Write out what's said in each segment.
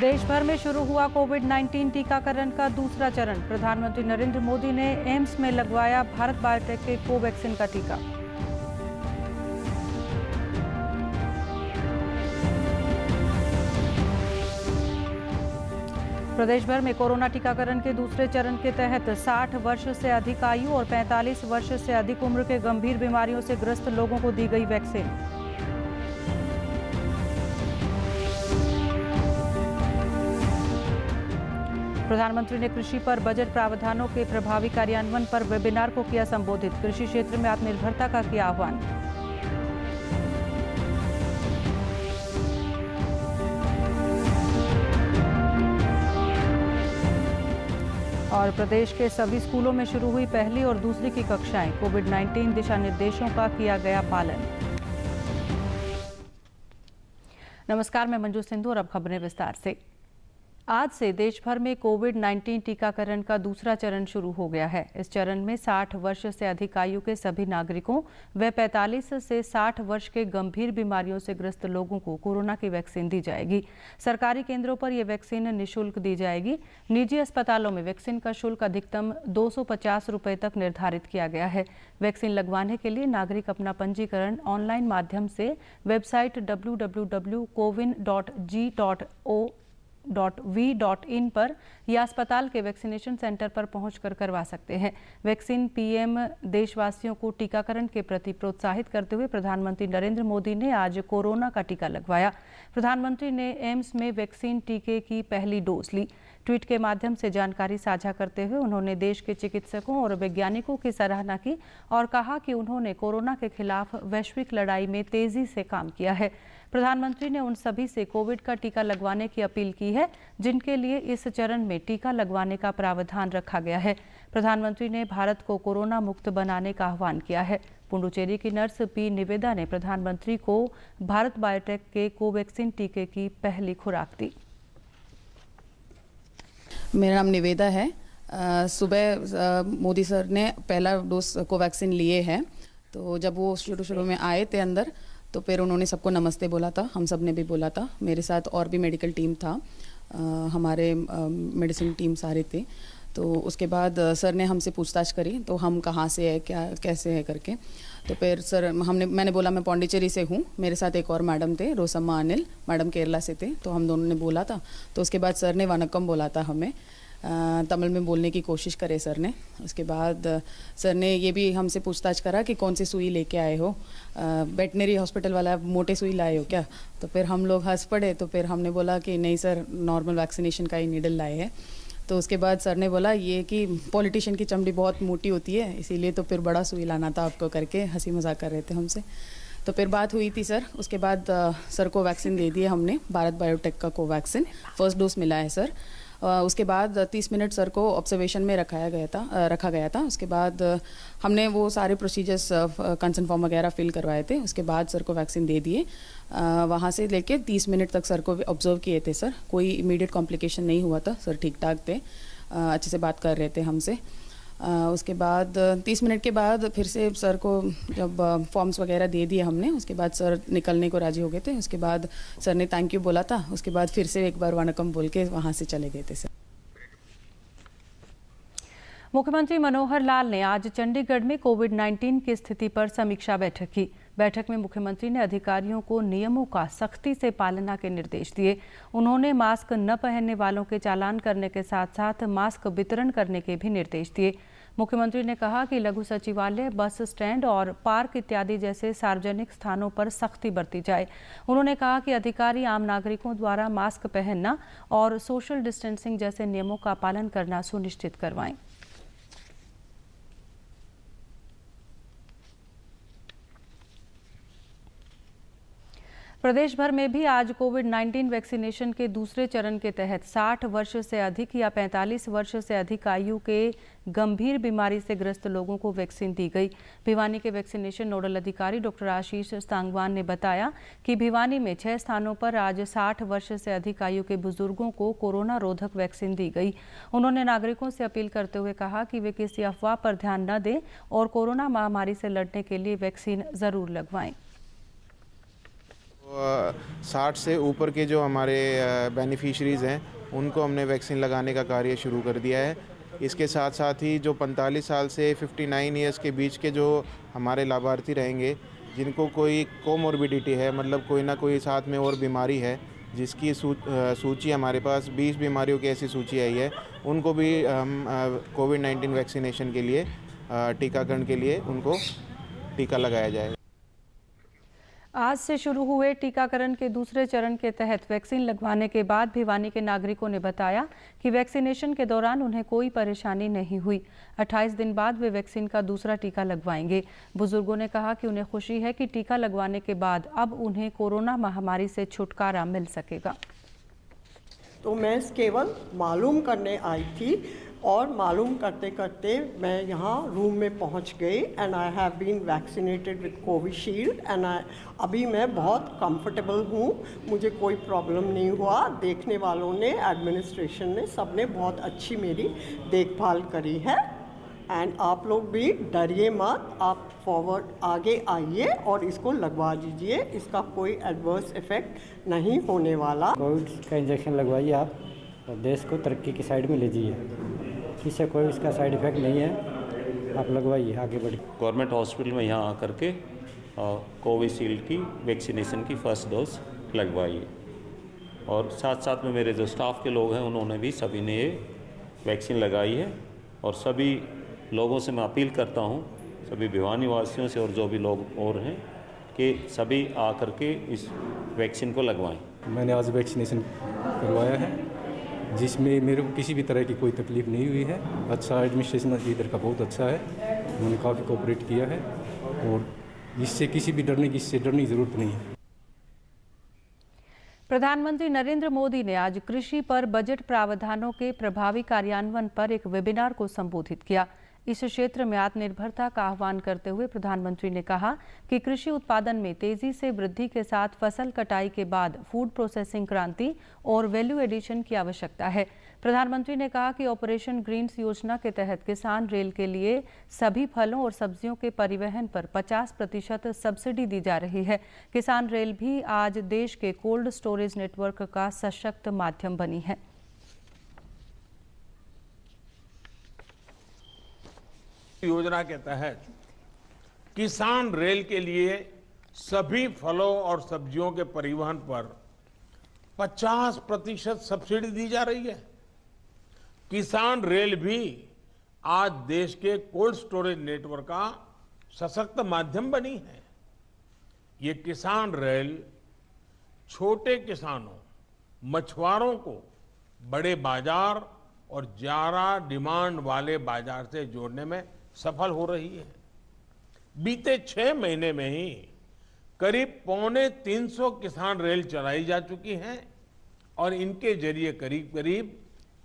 देश भर में शुरू हुआ कोविड-19 टीकाकरण का दूसरा चरण। प्रधानमंत्री नरेंद्र मोदी ने एम्स में लगवाया भारत बायोटेक के कोवैक्सीन का टीका। प्रदेश भर में कोरोना टीकाकरण के दूसरे चरण के तहत 60 वर्ष से अधिक आयु और 45 वर्ष से अधिक उम्र के गंभीर बीमारियों से ग्रस्त लोगों को दी गई वैक्सीन। प्रधानमंत्री ने कृषि पर बजट प्रावधानों के प्रभावी कार्यान्वयन पर वेबिनार को किया संबोधित। कृषि क्षेत्र में आत्मनिर्भरता का किया आह्वान। और प्रदेश के सभी स्कूलों में शुरू हुई पहली और दूसरी की कक्षाएं। कोविड-19 दिशा निर्देशों का किया गया पालन। नमस्कार, मैं मंजू सिंधु और अब खबरें विस्तार से। आज से देश भर में कोविड-19 टीकाकरण का दूसरा चरण शुरू हो गया है। इस चरण में 60 वर्ष से अधिक आयु के सभी नागरिकों व 45 से 60 वर्ष के गंभीर बीमारियों से ग्रस्त लोगों को कोरोना की वैक्सीन दी जाएगी। सरकारी केंद्रों पर यह वैक्सीन निःशुल्क दी जाएगी। निजी अस्पतालों में वैक्सीन का शुल्क अधिकतम 250 रुपये तक निर्धारित किया गया है। वैक्सीन लगवाने के लिए नागरिक अपना पंजीकरण ऑनलाइन माध्यम से वेबसाइट www.covin.gov.in पर या अस्पताल के वैक्सीनेशन सेंटर पर पहुंचकर करवा सकते हैं। वैक्सीन पीएम देशवासियों को टीकाकरण के प्रति प्रोत्साहित करते हुए प्रधानमंत्री नरेंद्र मोदी ने आज कोरोना का टीका लगवाया। प्रधानमंत्री ने एम्स में वैक्सीन टीके की पहली डोज ली। ट्वीट के माध्यम से जानकारी साझा करते हुए उन्होंने देश के चिकित्सकों और वैज्ञानिकों की सराहना की और कहा कि उन्होंने कोरोना के खिलाफ वैश्विक लड़ाई में तेजी से काम किया है। प्रधानमंत्री ने उन सभी से कोविड का टीका लगवाने की अपील की है जिनके लिए इस चरण में टीका लगवाने का प्रावधान रखा गया है। प्रधानमंत्री ने भारत को कोरोना मुक्त बनाने का आह्वान किया है। पुडुचेरी की नर्स पी निवेदा ने प्रधानमंत्री को भारत बायोटेक के कोवैक्सीन टीके की पहली खुराक दी। मेरा नाम निवेदा है। सुबह मोदी सर ने पहला डोज कोवैक्सीन लिए हैं, तो जब वो शुरू में आए थे अंदर तो फिर उन्होंने सबको नमस्ते बोला था, हम सब ने भी बोला था। मेरे साथ और भी मेडिकल टीम था, हमारे मेडिसिन टीम सारे थे। तो उसके बाद सर ने हमसे पूछताछ करी, तो हम कहाँ से है, क्या कैसे है करके। तो फिर सर मैंने बोला मैं पौंडीचेरी से हूँ। मेरे साथ एक और मैडम थे, रोसम्मा अनिल मैडम, केरला से थे। तो हम दोनों ने बोला था। तो उसके बाद सर ने वनक्कम बोला था हमें, तमिल में बोलने की कोशिश करे सर ने। उसके बाद सर ने ये भी हमसे पूछताछ करा कि कौन सी सुई लेके आए हो, वेटनरी हॉस्पिटल वाला मोटे सुई लाए हो क्या। तो फिर हम लोग हंस पड़े। तो फिर हमने बोला कि नहीं सर, नॉर्मल वैक्सीनेशन का ही नीडल लाए हैं। तो उसके बाद सर ने बोला ये कि पॉलिटिशियन की चमड़ी बहुत मोटी होती है, इसीलिए तो फिर बड़ा सुई लाना था आपको करके हंसी मजाक कर रहे थे हमसे। तो फिर बात हुई थी सर। उसके बाद सर को वैक्सीन दे दिए हमने, भारत बायोटेक का कोवैक्सीन फर्स्ट डोज मिला है सर। उसके बाद 30 मिनट सर को ऑब्जर्वेशन में रखा गया था। उसके बाद हमने वो सारे प्रोसीजर्स कंसर्न फॉर्म वगैरह फिल करवाए थे। उसके बाद सर को वैक्सीन दे दिए। वहाँ से लेके 30 मिनट तक सर को ऑब्जर्व किए थे सर। कोई इमीडिएट कॉम्प्लिकेशन नहीं हुआ था सर, ठीक ठाक थे, अच्छे से बात कर रहे थे हमसे। उसके बाद 30 मिनट के बाद फिर से सर को जब फॉर्म्स वगैरह दे दिए हमने, उसके बाद सर निकलने को राजी हो गए थे। उसके बाद सर ने थैंक यू बोला था। उसके बाद फिर से एक बार वनकम बोल के वहाँ से चले गए थे सर। मुख्यमंत्री मनोहर लाल ने आज चंडीगढ़ में कोविड-19 की स्थिति पर समीक्षा बैठक की। बैठक में मुख्यमंत्री ने अधिकारियों को नियमों का सख्ती से पालना के निर्देश दिए। उन्होंने मास्क न पहनने वालों के चालान करने के साथ साथ मास्क वितरण करने के भी निर्देश दिए। मुख्यमंत्री ने कहा कि लघु सचिवालय, बस स्टैंड और पार्क इत्यादि जैसे सार्वजनिक स्थानों पर सख्ती बरती जाए। उन्होंने कहा कि अधिकारी आम नागरिकों द्वारा मास्क पहनना और सोशल डिस्टेंसिंग जैसे नियमों का पालन करना सुनिश्चित करवाएं। प्रदेश भर में भी आज कोविड-19 वैक्सीनेशन के दूसरे चरण के तहत 60 वर्ष से अधिक या 45 वर्ष से अधिक आयु के गंभीर बीमारी से ग्रस्त लोगों को वैक्सीन दी गई। भिवानी के वैक्सीनेशन नोडल अधिकारी डॉक्टर आशीष सांगवान ने बताया कि भिवानी में 6 स्थानों पर आज 60 वर्ष से अधिक आयु के बुजुर्गों को कोरोना रोधक वैक्सीन दी गई। उन्होंने नागरिकों से अपील करते हुए कहा कि वे किसी अफवाह पर ध्यान न दें और कोरोना महामारी से लड़ने के लिए वैक्सीन जरूर लगवाएं। 60 से ऊपर के जो हमारे बेनिफिशरीज़ हैं उनको हमने वैक्सीन लगाने का कार्य शुरू कर दिया है। इसके साथ साथ ही जो 45 साल से 59 ईयर्स के बीच के जो हमारे लाभार्थी रहेंगे, जिनको कोई कोमोर्बिडिटी है, मतलब कोई ना कोई साथ में और बीमारी है, जिसकी सूची हमारे पास 20 बीमारियों की ऐसी सूची आई है, उनको भी हम कोविड-19 वैक्सीनेशन के लिए टीकाकरण के लिए उनको टीका लगाया जाए। आज से शुरू हुए टीकाकरण के दूसरे चरण के तहत वैक्सीन लगवाने के बाद भिवानी के नागरिकों ने बताया कि वैक्सीनेशन के दौरान उन्हें कोई परेशानी नहीं हुई। 28 दिन बाद वे वैक्सीन का दूसरा टीका लगवाएंगे। बुजुर्गों ने कहा कि उन्हें खुशी है कि टीका लगवाने के बाद अब उन्हें कोरोना महामारी से छुटकारा मिल सकेगा। तो मैं केवल मालूम करने आई थी और मालूम करते करते मैं यहाँ रूम में पहुँच गई and I have been vaccinated with Covishield and अभी मैं बहुत कंफर्टेबल हूँ, मुझे कोई प्रॉब्लम नहीं हुआ। देखने वालों ने, एडमिनिस्ट्रेशन ने, सब ने बहुत अच्छी मेरी देखभाल करी है एंड आप लोग भी डरिए मत, आप फॉरवर्ड आगे आइए और इसको लगवा दीजिए, इसका कोई एडवर्स इफेक्ट नहीं होने वाला। कोविड का इंजेक्शन लगवाइए आप और देश को तरक्की की साइड में ले जाइए, इससे कोई इसका साइड इफ़ेक्ट नहीं है, आप लगवाइए, आगे बढ़िए। गवर्नमेंट हॉस्पिटल में यहाँ आकर के कोविशील्ड की वैक्सीनेशन की फर्स्ट डोज लगवाइए और साथ साथ में मेरे जो स्टाफ के लोग हैं उन्होंने भी सभी ने ये वैक्सीन लगाई है और सभी लोगों से मैं अपील करता हूँ, सभी भिवानी वासियों से और जो भी लोग और हैं कि सभी आकर के इस वैक्सीन को लगवाएं। मैंने आज वैक्सीनेशन करवाया है जिसमें मेरे को किसी भी तरह की कोई तकलीफ़ नहीं हुई है। अच्छा एडमिनिस्ट्रेशन इधर का बहुत अच्छा है, उन्होंने काफ़ी कोऑपरेट किया है और इससे किसी भी डरने की ज़रूरत नहीं है। प्रधानमंत्री नरेंद्र मोदी ने आज कृषि पर बजट प्रावधानों के प्रभावी कार्यान्वयन पर एक वेबिनार को संबोधित किया। इस क्षेत्र में आत्मनिर्भरता का आह्वान करते हुए प्रधानमंत्री ने कहा कि कृषि उत्पादन में तेजी से वृद्धि के साथ फसल कटाई के बाद फूड प्रोसेसिंग क्रांति और वैल्यू एडिशन की आवश्यकता है। प्रधानमंत्री ने कहा कि ऑपरेशन ग्रीन्स योजना के तहत किसान रेल के लिए सभी फलों और सब्जियों के परिवहन पर 50% सब्सिडी दी जा रही है। किसान रेल भी आज देश के कोल्ड स्टोरेज नेटवर्क का सशक्त माध्यम बनी है। योजना के तहत किसान रेल के लिए सभी फलों और सब्जियों के परिवहन पर 50% सब्सिडी दी जा रही है। किसान रेल भी आज देश के कोल्ड स्टोरेज नेटवर्क का सशक्त माध्यम बनी है। ये किसान रेल छोटे किसानों, मछुआरों को बड़े बाजार और ज्यादा डिमांड वाले बाजार से जोड़ने में सफल हो रही है। बीते 6 महीने में ही करीब 350 किसान रेल चलाई जा चुकी हैं और इनके जरिए करीब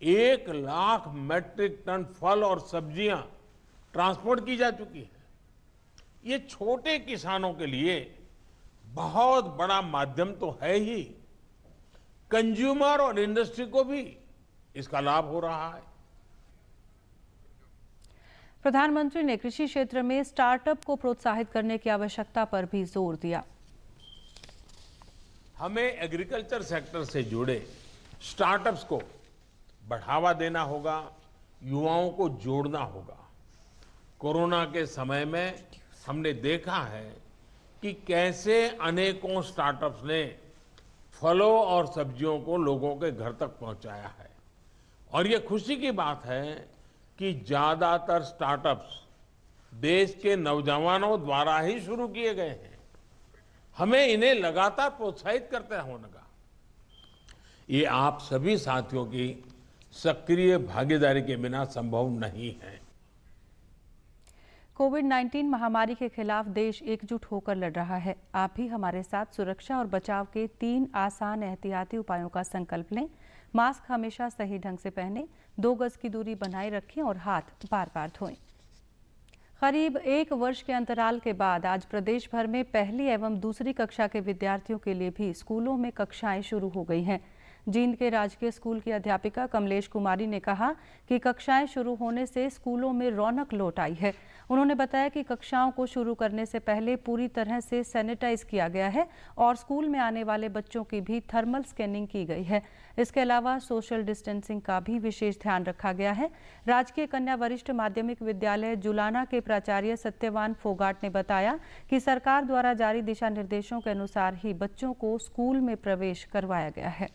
1 लाख मैट्रिक टन फल और सब्जियां ट्रांसपोर्ट की जा चुकी है। ये छोटे किसानों के लिए बहुत बड़ा माध्यम तो है ही, कंज्यूमर और इंडस्ट्री को भी इसका लाभ हो रहा है। प्रधानमंत्री ने कृषि क्षेत्र में स्टार्टअप को प्रोत्साहित करने की आवश्यकता पर भी जोर दिया। हमें एग्रीकल्चर सेक्टर से जुड़े स्टार्टअप्स को बढ़ावा देना होगा, युवाओं को जोड़ना होगा। कोरोना के समय में हमने देखा है कि कैसे अनेकों स्टार्टअप्स ने फलों और सब्जियों को लोगों के घर तक पहुंचाया है और ये खुशी की बात है कि ज्यादातर स्टार्टअप्स देश के नौजवानों द्वारा ही शुरू किए गए हैं। हमें इन्हें लगातार प्रोत्साहित करते होगा। ये आप सभी साथियों की सक्रिय भागीदारी के बिना संभव नहीं है। कोविड-19 महामारी के खिलाफ देश एकजुट होकर लड़ रहा है। आप भी हमारे साथ सुरक्षा और बचाव के 3 आसान एहतियाती उपायों का संकल्प लें। मास्क हमेशा सही ढंग से पहनें, 2 गज की दूरी बनाए रखें और हाथ बार-बार धोएं। करीब 1 वर्ष के अंतराल के बाद आज प्रदेश भर में पहली एवं दूसरी कक्षा के विद्यार्थियों के लिए भी स्कूलों में कक्षाएं शुरू हो गई हैं। जींद के राजकीय स्कूल की अध्यापिका कमलेश कुमारी ने कहा कि कक्षाएं शुरू होने से स्कूलों में रौनक लौट आई है। उन्होंने बताया कि कक्षाओं को शुरू करने से पहले पूरी तरह से सैनिटाइज किया गया है और स्कूल में आने वाले बच्चों की भी थर्मल स्कैनिंग की गई है। इसके अलावा सोशल डिस्टेंसिंग का भी विशेष ध्यान रखा गया है। राजकीय कन्या वरिष्ठ माध्यमिक विद्यालय जुलाना के प्राचार्य सत्यवान फोगाट ने बताया कि सरकार द्वारा जारी दिशा निर्देशों के अनुसार ही बच्चों को स्कूल में प्रवेश करवाया गया है।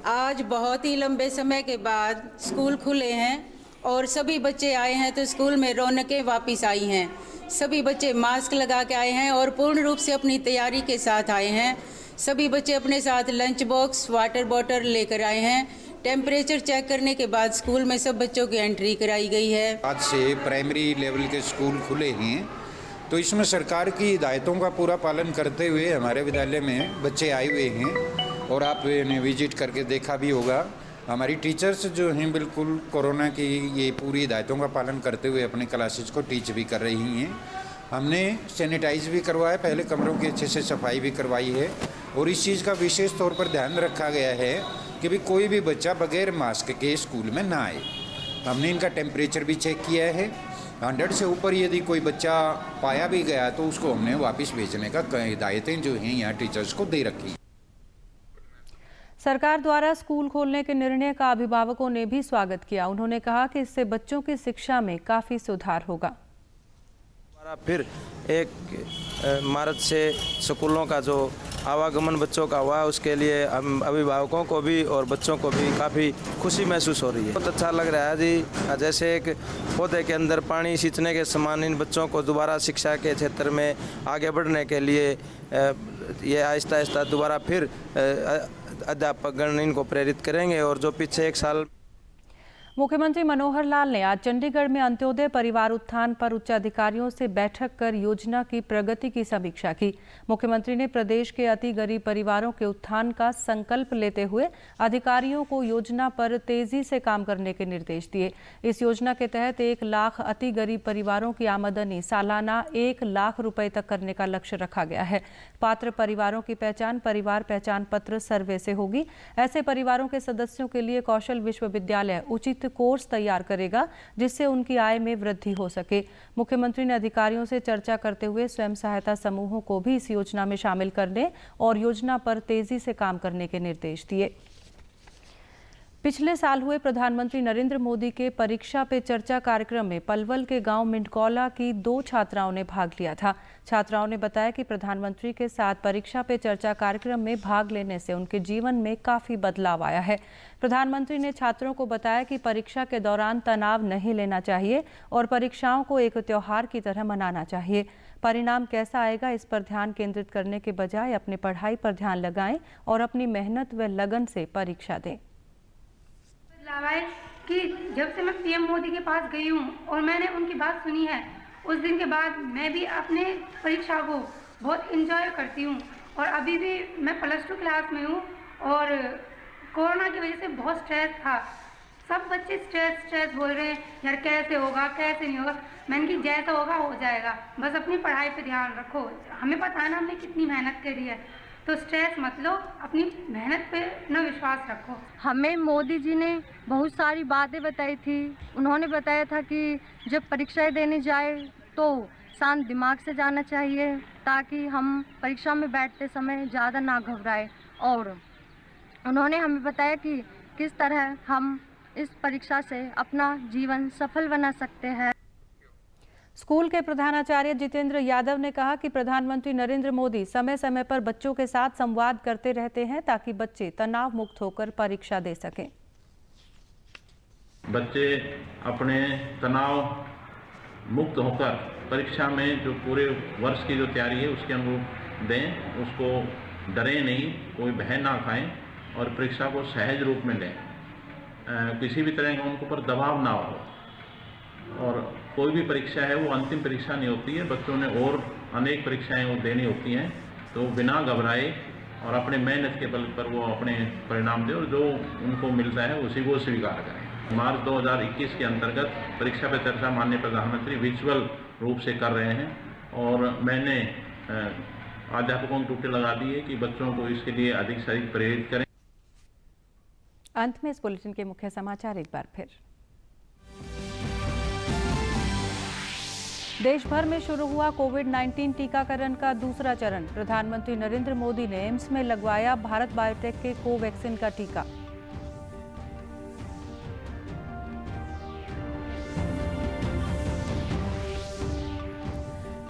आज बहुत ही लंबे समय के बाद स्कूल खुले हैं और सभी बच्चे आए हैं तो स्कूल में रौनकें वापस आई हैं। सभी बच्चे मास्क लगा के आए हैं और पूर्ण रूप से अपनी तैयारी के साथ आए हैं। सभी बच्चे अपने साथ लंच बॉक्स, वाटर बॉटल लेकर आए हैं। टेम्परेचर चेक करने के बाद स्कूल में सब बच्चों की एंट्री कराई गई है। आज से प्राइमरी लेवल के स्कूल खुले हैं तो इसमें सरकार की हिदायतों का पूरा पालन करते हुए हमारे विद्यालय में बच्चे आए हुए हैं और आप इन्हें विजिट करके देखा भी होगा। हमारी टीचर्स जो हैं बिल्कुल कोरोना की ये पूरी हिदायतों का पालन करते हुए अपने क्लासेस को टीच भी कर रही हैं। हमने सैनिटाइज भी करवाया, पहले कमरों की अच्छे से सफाई भी करवाई है और इस चीज़ का विशेष तौर पर ध्यान रखा गया है कि भी कोई भी बच्चा बगैर मास्क के स्कूल में ना आए। हमने इनका टेम्परेचर भी चेक किया है। 100 से ऊपर यदि कोई बच्चा पाया भी गया तो उसको हमने वापस भेजने का हिदायतें जो हैं यहाँ टीचर्स को दे रखी। सरकार द्वारा स्कूल खोलने के निर्णय का अभिभावकों ने भी स्वागत किया। उन्होंने कहा कि इससे बच्चों की शिक्षा में काफ़ी सुधार होगा। फिर 1 मार्च से स्कूलों का जो आवागमन बच्चों का हुआ उसके लिए हम अभिभावकों को भी और बच्चों को भी काफ़ी खुशी महसूस हो रही है। बहुत अच्छा लग रहा है जी। जैसे एक पौधे के अंदर पानी सींचने के समान इन बच्चों को दोबारा शिक्षा के क्षेत्र में आगे बढ़ने के लिए ये आहिस्ता आहिस्ता दोबारा फिर अध्यापकगण इनको प्रेरित करेंगे और जो पीछे 1 साल। मुख्यमंत्री मनोहर लाल ने आज चंडीगढ़ में अंत्योदय परिवार उत्थान पर उच्च अधिकारियों से बैठक कर योजना की प्रगति की समीक्षा की। मुख्यमंत्री ने प्रदेश के अति गरीब परिवारों के उत्थान का संकल्प लेते हुए अधिकारियों को योजना पर तेजी से काम करने के निर्देश दिए। इस योजना के तहत 1 लाख अति गरीब परिवारों की आमदनी सालाना 1 लाख रुपए तक करने का लक्ष्य रखा गया है। पात्र परिवारों की पहचान परिवार पहचान पत्र सर्वे से होगी। ऐसे परिवारों के सदस्यों के लिए कौशल विश्वविद्यालय उचित कोर्स तैयार करेगा जिससे उनकी आय में वृद्धि हो सके। मुख्यमंत्री ने अधिकारियों से चर्चा करते हुए स्वयं सहायता समूहों को भी इस योजना में शामिल करने और योजना पर तेजी से काम करने के निर्देश दिए। पिछले साल हुए प्रधानमंत्री नरेंद्र मोदी के परीक्षा पे चर्चा कार्यक्रम में पलवल के गांव मिंडकौला की 2 छात्राओं ने भाग लिया था। छात्राओं ने बताया कि प्रधानमंत्री के साथ परीक्षा पे चर्चा कार्यक्रम में भाग लेने से उनके जीवन में काफ़ी बदलाव आया है। प्रधानमंत्री ने छात्रों को बताया कि परीक्षा के दौरान तनाव नहीं लेना चाहिए और परीक्षाओं को एक त्योहार की तरह मनाना चाहिए। परिणाम कैसा आएगा इस पर ध्यान केंद्रित करने के बजाय अपनी पढ़ाई पर ध्यान लगाएं और अपनी मेहनत व लगन से परीक्षा दें। कि जब से मैं पीएम मोदी के पास गई हूँ और मैंने उनकी बात सुनी है, उस दिन के बाद मैं भी अपने परीक्षा को बहुत एंजॉय करती हूँ और अभी भी मैं +2 क्लास में हूँ और कोरोना की वजह से बहुत स्ट्रेस था। सब बच्चे स्ट्रेस बोल रहे हैं यार कैसे होगा कैसे नहीं होगा। मैंने कि जैसा होगा हो जाएगा, बस अपनी पढ़ाई पे ध्यान रखो। हमें पता है ना हमने कितनी मेहनत करी है, तो स्ट्रेस मत लो, अपनी मेहनत पे न विश्वास रखो। हमें मोदी जी ने बहुत सारी बातें बताई थी। उन्होंने बताया था कि जब परीक्षाएं देने जाए तो शांत दिमाग से जाना चाहिए ताकि हम परीक्षा में बैठते समय ज़्यादा ना घबराए और उन्होंने हमें बताया कि किस तरह हम इस परीक्षा से अपना जीवन सफल बना सकते हैं। स्कूल के प्रधानाचार्य जितेंद्र यादव ने कहा कि प्रधानमंत्री नरेंद्र मोदी समय समय पर बच्चों के साथ संवाद करते रहते हैं ताकि बच्चे तनाव मुक्त होकर परीक्षा दे सकें। बच्चे अपने तनाव मुक्त होकर परीक्षा में जो पूरे वर्ष की जो तैयारी है उसके अनुरूप दें, उसको डरें नहीं, कोई भय ना खाएं और परीक्षा को सहज रूप में लें। किसी भी तरह का उनके ऊपर दबाव ना हो और कोई भी परीक्षा है वो अंतिम परीक्षा नहीं होती है। बच्चों ने और अनेक परीक्षाएं वो देनी होती हैं, तो बिना घबराए और अपने मेहनत के बल पर वो अपने परिणाम दें और जो उनको मिलता है उसी को स्वीकार करें। मार्च 2021 के अंतर्गत परीक्षा पे चर्चा माननीय प्रधानमंत्री वर्चुअल रूप से कर रहे हैं और मैंने अध्यापकों ने ड्यूटी लगा दी है कि बच्चों को इसके लिए अधिक से अधिक प्रेरित करें। अंत में इस बुलेटिन के मुख्य समाचार एक बार फिर। देश भर में शुरू हुआ कोविड-19 टीकाकरण का दूसरा चरण। प्रधानमंत्री नरेंद्र मोदी ने एम्स में लगवाया भारत बायोटेक के कोवैक्सीन का टीका।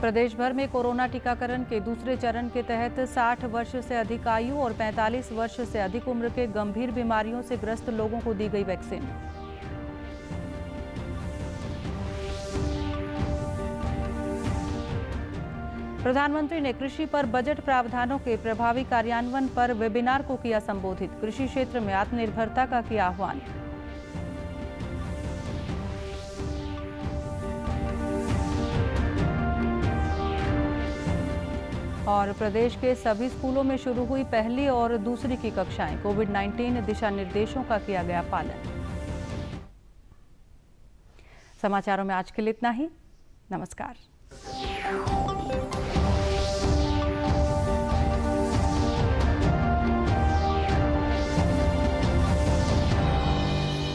प्रदेश भर में कोरोना टीकाकरण के दूसरे चरण के तहत 60 वर्ष से अधिक आयु और 45 वर्ष से अधिक उम्र के गंभीर बीमारियों से ग्रस्त लोगों को दी गई वैक्सीन। प्रधानमंत्री ने कृषि पर बजट प्रावधानों के प्रभावी कार्यान्वयन पर वेबिनार को किया संबोधित। कृषि क्षेत्र में आत्मनिर्भरता का किया आह्वान। और प्रदेश के सभी स्कूलों में शुरू हुई पहली और दूसरी की कक्षाएं। कोविड-19 दिशा निर्देशों का किया गया पालन। समाचारों में आज के लिए इतना ही। नमस्कार।